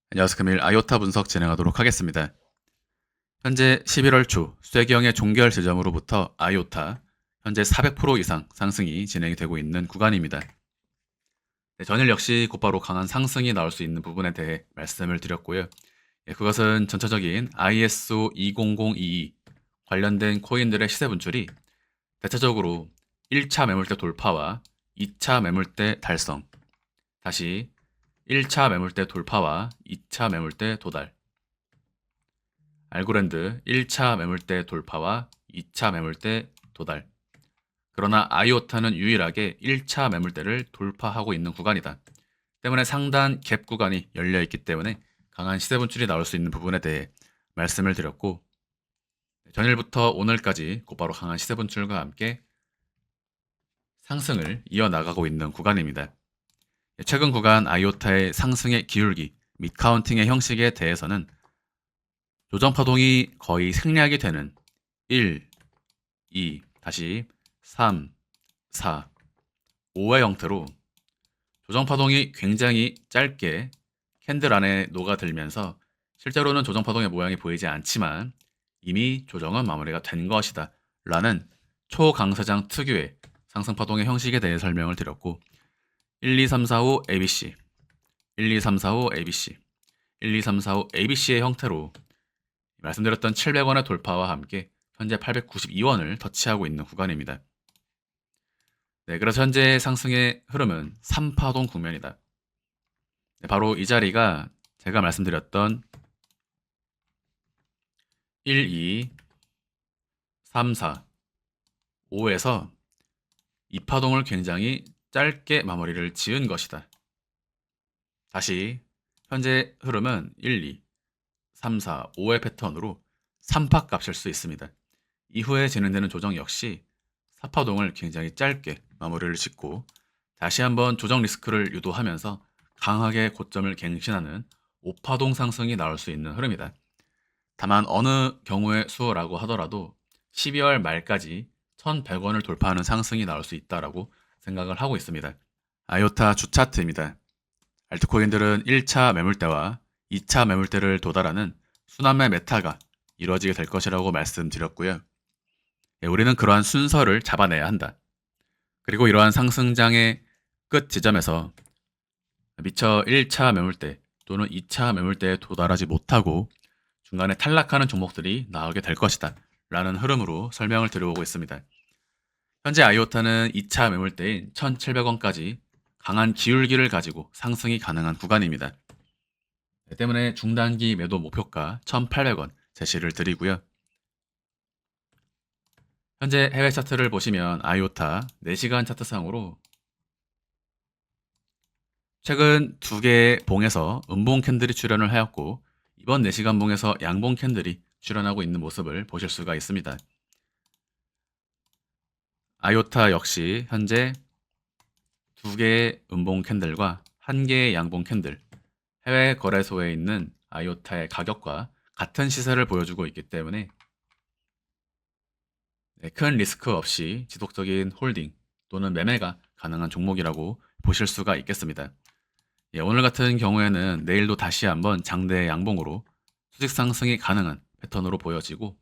안녕하세요. 금일 아이오타 분석 진행하도록 하겠습니다. 현재 11월 초 쇠경의 종결 지점으로부터 아이오타 현재 400% 이상 상승이 진행이 되고 있는 구간입니다. 전일 역시 곧바로 강한 상승이 나올 수 있는 부분에 대해 말씀을 드렸고요. 그것은 전체적인 ISO 20022 관련된 코인들의 시세 분출이 대체적으로 1차 매물대 돌파와 2차 매물대 달성, 다시 1차 매물대 돌파와 2차 매물대 도달, 알고랜드 1차 매물대 돌파와 2차 매물대 도달. 그러나 아이오타는 유일하게 1차 매물대를 돌파하고 있는 구간이다. 때문에 상단 갭 구간이 열려 있기 때문에 강한 시세 분출이 나올 수 있는 부분에 대해 말씀을 드렸고, 전일부터 오늘까지 곧바로 강한 시세 분출과 함께 상승을 이어나가고 있는 구간입니다. 최근 구간 아이오타의 상승의 기울기 및 카운팅의 형식에 대해서는 조정 파동이 거의 생략이 되는 1, 2, 다시 3, 4, 5의 형태로 조정 파동이 굉장히 짧게 캔들 안에 녹아들면서 실제로는 조정 파동의 모양이 보이지 않지만 이미 조정은 마무리가 된 것이다 라는 초강세장 특유의 상승 파동의 형식에 대해 설명을 드렸고, 1, 2, 3, 4, 5 ABC, 1, 2, 3, 4, 5 ABC, 1, 2, 3, 4, 5 ABC의 형태로 말씀드렸던 700원의 돌파와 함께 현재 892원을 터치하고 있는 구간입니다. 네, 그래서 현재 상승의 흐름은 3파동 국면이다. 네, 바로 이 자리가 제가 말씀드렸던 1, 2, 3, 4, 5에서 2파동을 굉장히 짧게 마무리를 지은 것이다. 다시 현재 흐름은 1, 2, 3, 4, 5의 패턴으로 3파 값일 수 있습니다. 이후에 진행되는 조정 역시 4파동을 굉장히 짧게 마무리를 짓고 다시 한번 조정 리스크를 유도하면서 강하게 고점을 갱신하는 5파동 상승이 나올 수 있는 흐름이다. 다만 어느 경우의 수어라고 하더라도 12월 말까지 1100원을 돌파하는 상승이 나올 수 있다라고 생각을 하고 있습니다. 아이오타 주차트입니다. 알트코인들은 1차 매물대와 2차 매물대를 도달하는 순환매 메타가 이루어지게 될 것이라고 말씀드렸고요. 우리는 그러한 순서를 잡아내야 한다. 그리고 이러한 상승장의 끝 지점에서 미처 1차 매물대 또는 2차 매물대에 도달하지 못하고 중간에 탈락하는 종목들이 나오게 될 것이다 라는 흐름으로 설명을 드려오고 있습니다. 현재 아이오타는 2차 매물대인 1700원까지 강한 기울기를 가지고 상승이 가능한 구간입니다. 때문에 중단기 매도 목표가 1800원 제시를 드리고요. 현재 해외 차트를 보시면 아이오타 4시간 차트상으로 최근 2개의 봉에서 음봉 캔들이 출현을 하였고, 이번 4시간 봉에서 양봉 캔들이 출현하고 있는 모습을 보실 수가 있습니다. 아이오타 역시 현재 2개의 음봉 캔들과 1개의 양봉 캔들, 해외 거래소에 있는 아이오타의 가격과 같은 시세를 보여주고 있기 때문에 큰 리스크 없이 지속적인 홀딩 또는 매매가 가능한 종목이라고 보실 수가 있겠습니다. 오늘 같은 경우에는 내일도 다시 한번 장대 양봉으로 수직 상승이 가능한 패턴으로 보여지고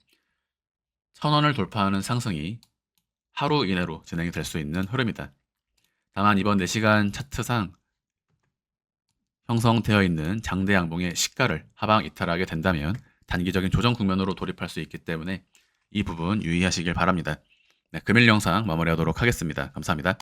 1000원을 돌파하는 상승이 하루 이내로 진행이 될 수 있는 흐름이다. 다만 이번 4시간 차트상 형성되어 있는 장대 양봉의 시가를 하방 이탈하게 된다면 단기적인 조정 국면으로 돌입할 수 있기 때문에 이 부분 유의하시길 바랍니다. 네, 금일 영상 마무리하도록 하겠습니다. 감사합니다.